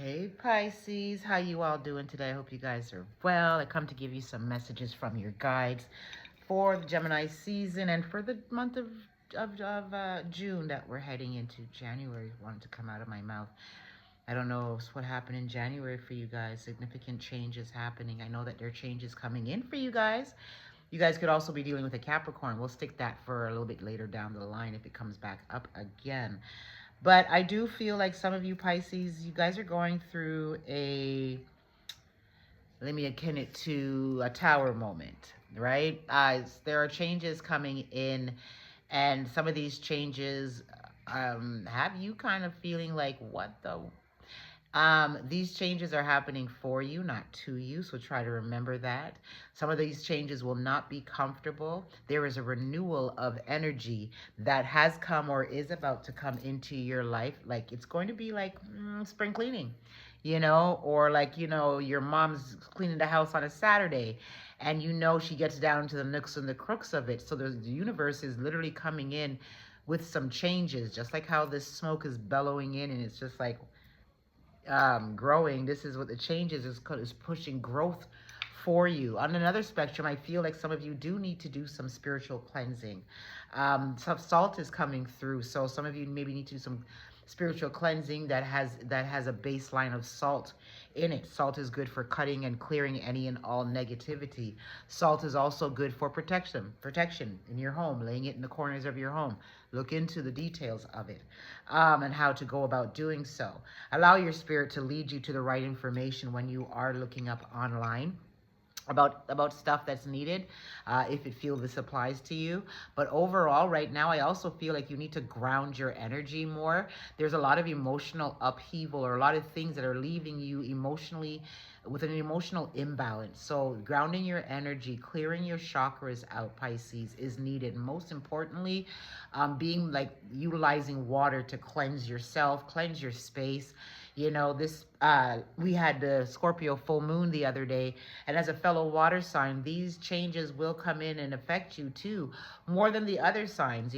Hey Pisces, how you all doing today? I hope you guys are well. I come to give you some messages from your guides for the Gemini season and for the month of June that we're heading into. January wanted to come out of my mouth. I don't know what happened in January for you guys. Significant changes happening. I know that there are changes coming in for you guys. You guys could also be dealing with a Capricorn. We'll stick that for a little bit later down the line if it comes back up again. But I do feel like some of you Pisces, you guys are going through let me akin it to a tower moment, right? There are changes coming in, and some of these changes have you kind of feeling like, what the these changes are happening for you, not to you. So try to remember that. Some of these changes will not be comfortable. There is a renewal of energy that has come or is about to come into your life. Like it's going to be like spring cleaning, or like, your mom's cleaning the house on a Saturday and she gets down to the nooks and the crooks of it. So the universe is literally coming in with some changes, just like how this smoke is bellowing in and it's just like, growing. This is what the changes is pushing growth for you. On another spectrum, I feel like some of you do need to do some spiritual cleansing. Some salt is coming through, so some of you maybe need to do some spiritual cleansing that has a baseline of salt in it. Salt is good for cutting and clearing any and all negativity. Salt is also good for protection in your home, laying it in the corners of your home. Look into the details of it and how to go about doing so. Allow your spirit to lead you to the right information when you are looking up online about stuff that's needed, if it feels this applies to you. But overall, right now, I also feel like you need to ground your energy more. There's a lot of emotional upheaval or a lot of things that are leaving you emotionally with an emotional imbalance. So grounding your energy, clearing your chakras out, Pisces, is needed. Most importantly, being like utilizing water to cleanse yourself, cleanse your space. We had the Scorpio full moon the other day, and as a fellow water sign, these changes will come in and affect you too, more than the other signs,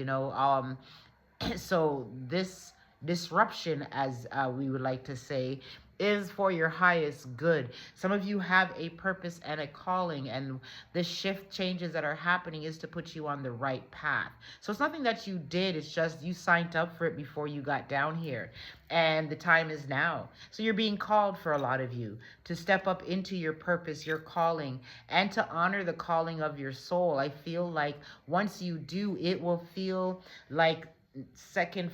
so this disruption, as we would like to say, is for your highest good. Some of you have a purpose and a calling, and the shift changes that are happening is to put you on the right path. So it's nothing that you did, it's just you signed up for it before you got down here, and the time is now. So you're being called, for a lot of you, to step up into your purpose, your calling, and to honor the calling of your soul. I feel like once you do, it will feel like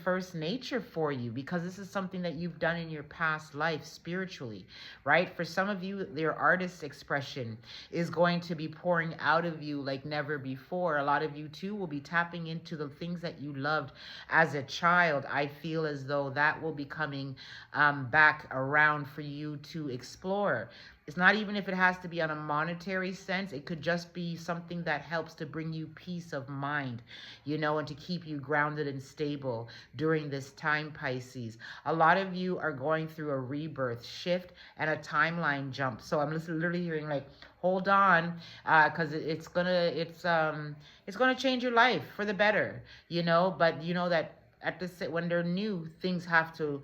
first nature for you, because this is something that you've done in your past life spiritually, right? For some of you, your artist expression is going to be pouring out of you like never before. A lot of you too will be tapping into the things that you loved as a child. I feel as though that will be coming back around for you to explore. It's not even if it has to be on a monetary sense. It could just be something that helps to bring you peace of mind, and to keep you grounded and stable during this time, Pisces. A lot of you are going through a rebirth, shift, and a timeline jump. So I'm literally hearing like, hold on, because it's gonna change your life for the better, But you know that when they're new, things have to,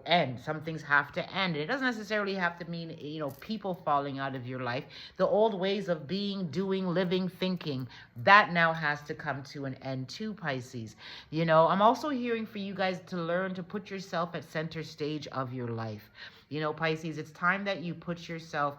end. Some things have to end. It doesn't necessarily have to mean, people falling out of your life. The old ways of being, doing, living, thinking, that now has to come to an end too, Pisces. I'm also hearing for you guys to learn to put yourself at center stage of your life. Pisces, it's time that you put yourself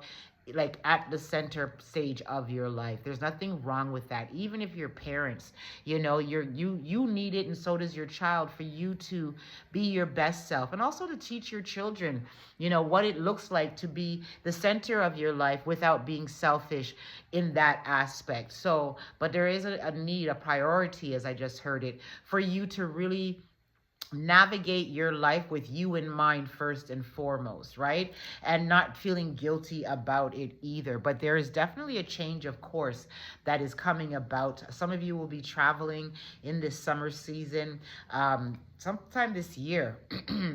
like at the center stage of your life. There's nothing wrong with that. Even if your parents, you need it, and so does your child, for you to be your best self, and also to teach your children, what it looks like to be the center of your life without being selfish in that aspect. So, but there is a need, a priority, as I just heard it, for you to really navigate your life with you in mind first and foremost, right? And not feeling guilty about it either. But there is definitely a change of course that is coming about. Some of you will be traveling in this summer season. Sometime this year,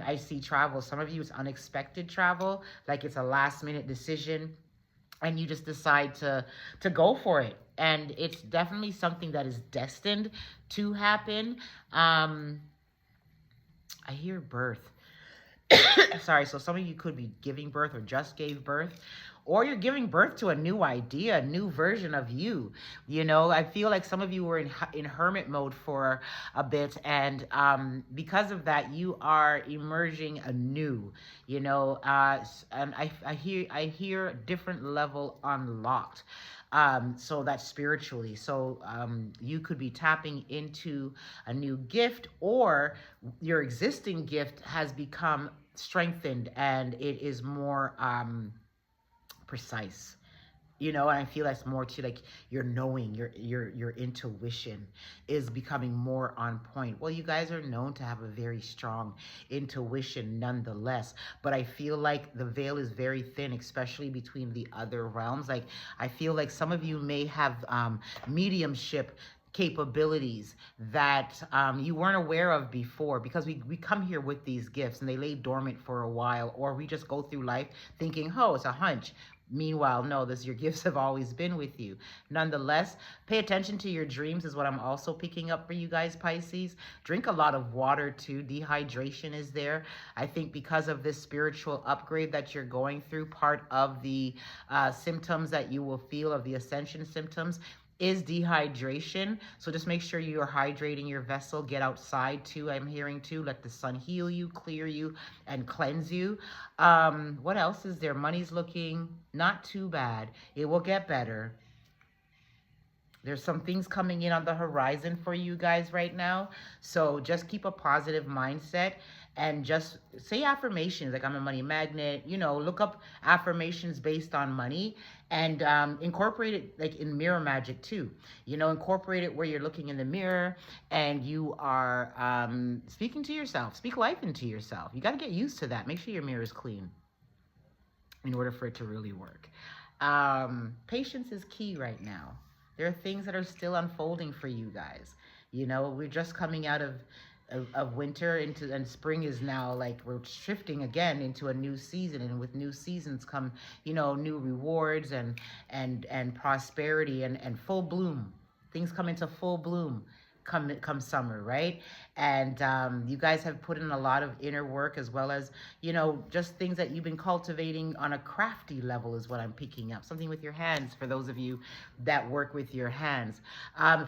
I see travel. Some of you, it's unexpected travel, like it's a last minute decision, and you just decide to go for it. And it's definitely something that is destined to happen. I hear birth. Sorry, so some of you could be giving birth or just gave birth, or you're giving birth to a new idea, a new version of you. You know, I feel like some of you were in hermit mode for a bit, and because of that, you are emerging anew. You know, and I hear different level unlocked. So that's spiritually. So you could be tapping into a new gift, or your existing gift has become strengthened and it is more precise. You know, and I feel that's more to like your knowing, your intuition is becoming more on point. Well, you guys are known to have a very strong intuition nonetheless, but I feel like the veil is very thin, especially between the other realms. Like I feel like some of you may have mediumship capabilities that you weren't aware of before, because we come here with these gifts and they lay dormant for a while, or we just go through life thinking, oh, it's a hunch. Meanwhile, no, this your gifts have always been with you. Nonetheless, pay attention to your dreams is what I'm also picking up for you guys, Pisces. Drink a lot of water too. Dehydration is there. I think because of this spiritual upgrade that you're going through, part of the symptoms that you will feel of the ascension symptoms is dehydration. So just make sure you are hydrating your vessel. Get outside too, I'm hearing too. Let the sun heal you, clear you, and cleanse you. What else is there? Money's looking not too bad. It will get better. There's some things coming in on the horizon for you guys right now. So just keep a positive mindset and just say affirmations like I'm a money magnet. You know, look up affirmations based on money and incorporate it like in mirror magic too. You know, incorporate it where you're looking in the mirror and you are speaking to yourself. Speak life into yourself. You got to get used to that. Make sure your mirror is clean in order for it to really work. Patience is key right now. There are things that are still unfolding for you guys. You know, we're just coming out of winter into, and spring is now like we're shifting again into a new season, and with new seasons come, you know, new rewards and prosperity and full bloom. Things come into full bloom come summer, right? And you guys have put in a lot of inner work, as well as, you know, just things that you've been cultivating on a crafty level is what I'm picking up. Something with your hands for those of you that work with your hands.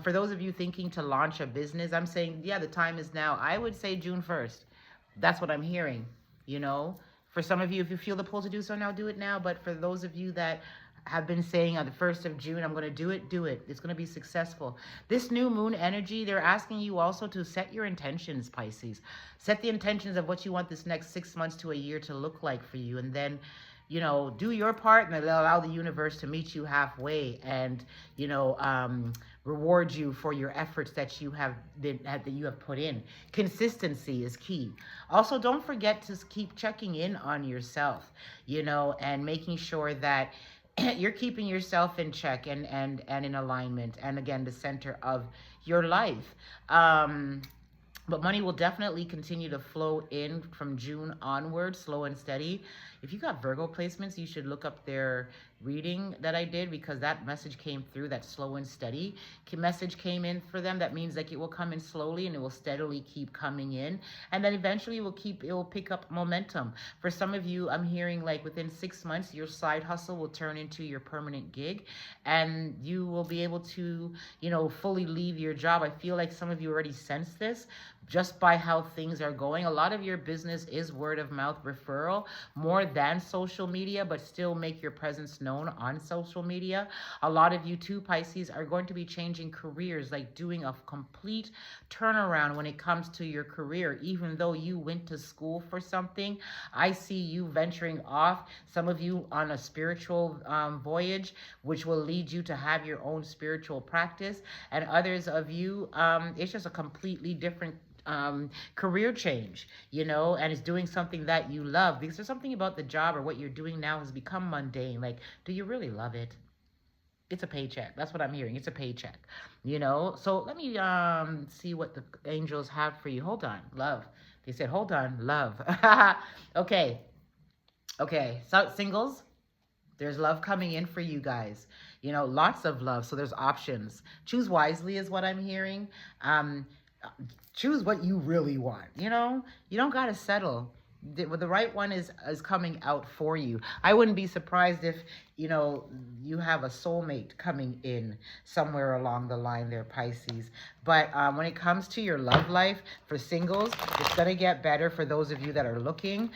For those of you thinking to launch a business, I'm saying, yeah, the time is now. I would say June 1st. That's what I'm hearing, you know. For some of you, if you feel the pull to do so now, do it now. But for those of you that have been saying on the 1st of June, I'm going to do it, do it. It's going to be successful. This new moon energy, they're asking you also to set your intentions, Pisces. Set the intentions of what you want this next 6 months to a year to look like for you. And then, you know, do your part and allow the universe to meet you halfway and, you know, reward you for your efforts that you have put in. Consistency is key. Also, don't forget to keep checking in on yourself, you know, and making sure that you're keeping yourself in check and in alignment, and again, the center of your life. But money will definitely continue to flow in from June onward, slow and steady. If you got Virgo placements, you should look up their reading that I did, because that message came through, that slow and steady message came in for them. That means like it will come in slowly and it will steadily keep coming in. And then eventually it will pick up momentum. For some of you, I'm hearing like within 6 months, your side hustle will turn into your permanent gig and you will be able to, you know, fully leave your job. I feel like some of you already sense this just by how things are going. A lot of your business is word of mouth referral more than social media, but still make your presence known on social media. A lot of you too, Pisces, are going to be changing careers, like doing a complete turnaround when it comes to your career. Even though you went to school for something, I see you venturing off, some of you on a spiritual voyage, which will lead you to have your own spiritual practice. And others of you, it's just a completely different career change, you know, and it's doing something that you love, because there's something about the job or what you're doing now has become mundane. Like, do you really love it? It's a paycheck. That's what I'm hearing. It's a paycheck, you know. So let me see what the angels have for you. Hold on, love. They said, hold on, love. Okay. So singles, there's love coming in for you guys. You know, lots of love. So there's options. Choose wisely is what I'm hearing. Choose what you really want. You know, you don't got to settle. The right one is coming out for you. I wouldn't be surprised if, you have a soulmate coming in somewhere along the line there, Pisces. But when it comes to your love life for singles, it's going to get better for those of you that are looking.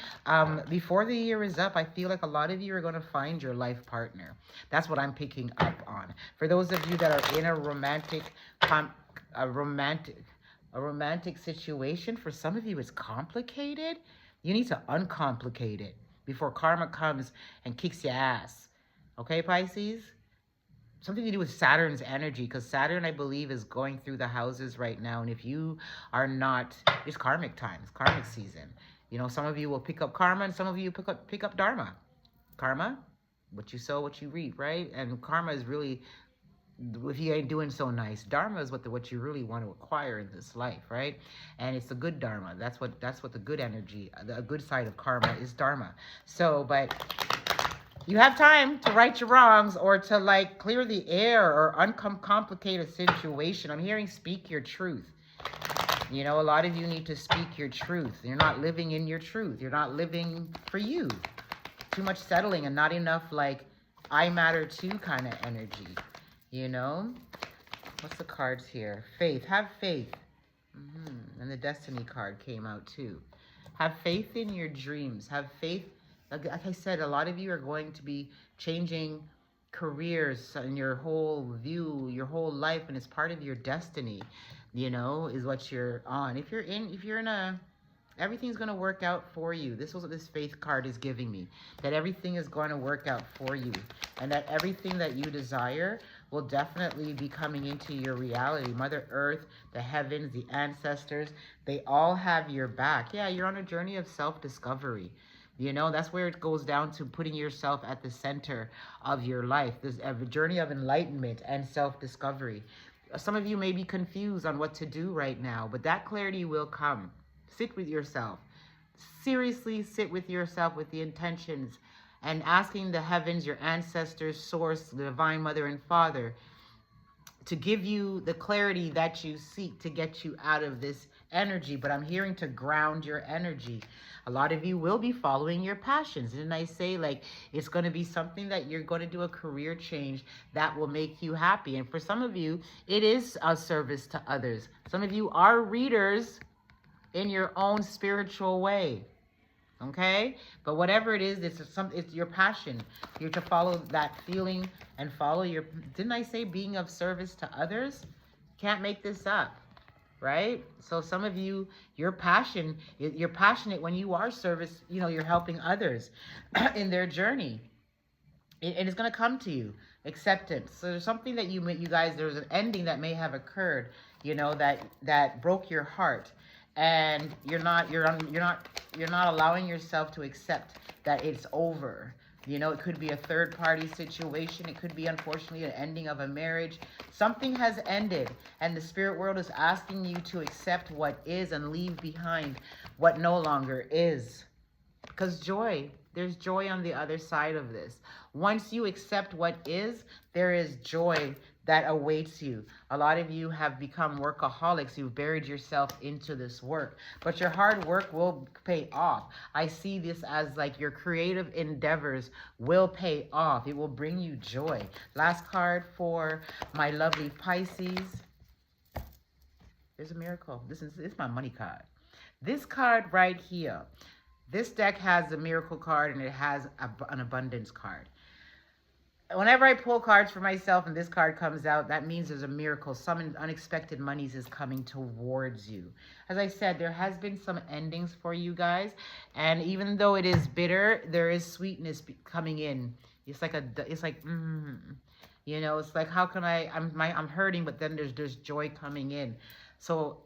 Before the year is up, I feel like a lot of you are going to find your life partner. That's what I'm picking up on. For those of you that are in a romantic situation, for some of you it's complicated. You need to uncomplicate it before karma comes and kicks your ass. Okay, Pisces? Something to do with Saturn's energy, because Saturn, I believe, is going through the houses right now. And if you are not, it's karmic time. It's karmic season. Some of you will pick up karma and some of you pick up dharma. Karma, what you sow, what you reap, right? And karma is really, if you ain't doing so nice, dharma is what you really want to acquire in this life, right? And it's the good dharma. That's what the good energy, the good side of karma is dharma. So, but you have time to right your wrongs or to clear the air or uncomplicate a situation. I'm hearing speak your truth. A lot of you need to speak your truth. You're not living in your truth. You're not living for you. Too much settling and not enough I matter too kind of energy. What's the cards here? Faith. Have faith. And the Destiny card came out too. Have faith in your dreams. Have faith. Like I said, a lot of you are going to be changing careers in your whole view, your whole life, and it's part of your destiny, is what you're on. If you're in a, everything's going to work out for you. This was what this faith card is giving me, that everything is going to work out for you and that everything that you desire will definitely be coming into your reality. Mother Earth, the heavens, the ancestors, they all have your back. Yeah, you're on a journey of self-discovery. That's where it goes down to putting yourself at the center of your life. There's a journey of enlightenment and self-discovery. Some of you may be confused on what to do right now, but that clarity will come. Sit with yourself. Seriously sit with yourself with the intentions and asking the heavens, your ancestors, source, the divine mother and father, to give you the clarity that you seek to get you out of this energy. But I'm hearing to ground your energy. A lot of you will be following your passions. Didn't I say it's going to be something that you're going to do a career change that will make you happy? And for some of you, it is a service to others. Some of you are readers in your own spiritual way. Okay? But whatever it is, it's your passion. You're to follow that feeling and follow your, didn't I say being of service to others? Can't make this up, right? So some of you, you're passionate when you are service, you're helping others in their journey. And it's going to come to you. Acceptance. So there's something that you guys, there's an ending that may have occurred, that broke your heart. And you're not allowing yourself to accept that it's over. It could be a third party situation. It could be, unfortunately, an ending of a marriage. Something has ended, and the spirit world is asking you to accept what is and leave behind what no longer is. Because there's joy on the other side of this. Once you accept what is, there is joy that awaits you. A lot of you have become workaholics. You've buried yourself into this work, but your hard work will pay off. I see this as your creative endeavors will pay off. It will bring you joy. Last card for my lovely Pisces. There's a miracle. This is my money card. This card right here. This deck has the miracle card and it has an abundance card. Whenever I pull cards for myself and this card comes out, that means there's a miracle. Some unexpected monies is coming towards you. As I said, there has been some endings for you guys. And even though it is bitter, there is sweetness coming in. It's like, how can I'm hurting, but then there's joy coming in. So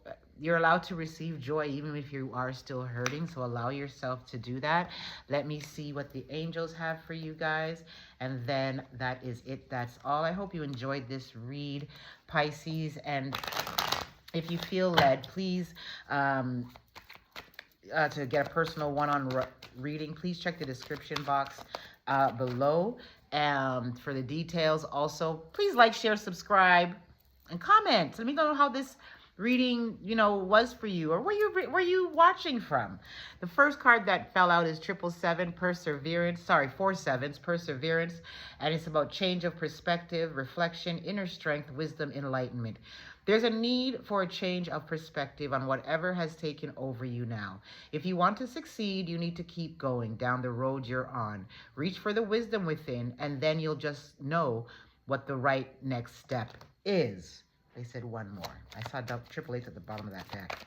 you're allowed to receive joy even if you are still hurting. So allow yourself to do that. Let me see what the angels have for you guys. And then that is it. That's all. I hope you enjoyed this read, Pisces. And if you feel led, please, to get a personal one-on reading, please check the description box below for the details. Also, please like, share, subscribe, and comment. Let me know how this reading, was for you, or were you watching from. The first card that fell out is 777, perseverance. Sorry, 47s, perseverance, and it's about change of perspective, reflection, inner strength, wisdom, enlightenment. There's a need for a change of perspective on whatever has taken over you now. If you want to succeed, you need to keep going down the road you're on. Reach for the wisdom within, and then you'll just know what the right next step is. They said one more. I saw triple H at the bottom of that deck.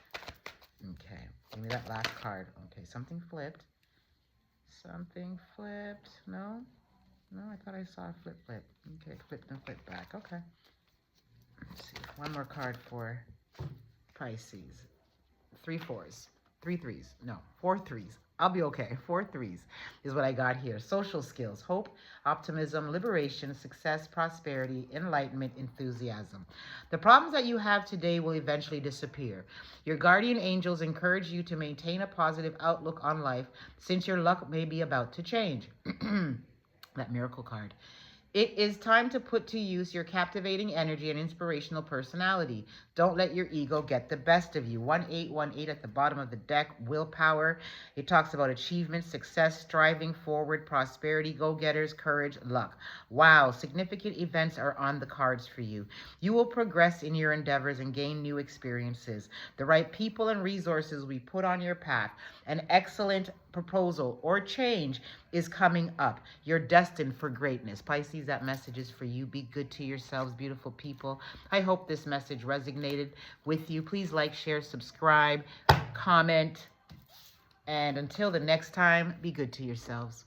Okay, give me that last card. Okay, something flipped. Something flipped. No? No, I thought I saw a flip. Okay, flipped and flipped back. Okay. Let's see. One more card for Pisces. 3 4s. 3 3s. No, 4 3s. I'll be okay. 4 3s is what I got here. Social skills, hope, optimism, liberation, success, prosperity, enlightenment, enthusiasm. The problems that you have today will eventually disappear. Your guardian angels encourage you to maintain a positive outlook on life since your luck may be about to change. That miracle card. It is time to put to use your captivating energy and inspirational personality. Don't let your ego get the best of you. 1818 at the bottom of the deck, willpower. It talks about achievement, success, striving forward, prosperity, go-getters, courage, luck. Wow, significant events are on the cards for you. You will progress in your endeavors and gain new experiences. The right people and resources we put on your path. An excellent proposal or change is coming up. You're destined for greatness. Pisces, that message is for you. Be good to yourselves, beautiful people. I hope this message resonated with you. Please like, share, subscribe, comment. And until the next time, be good to yourselves.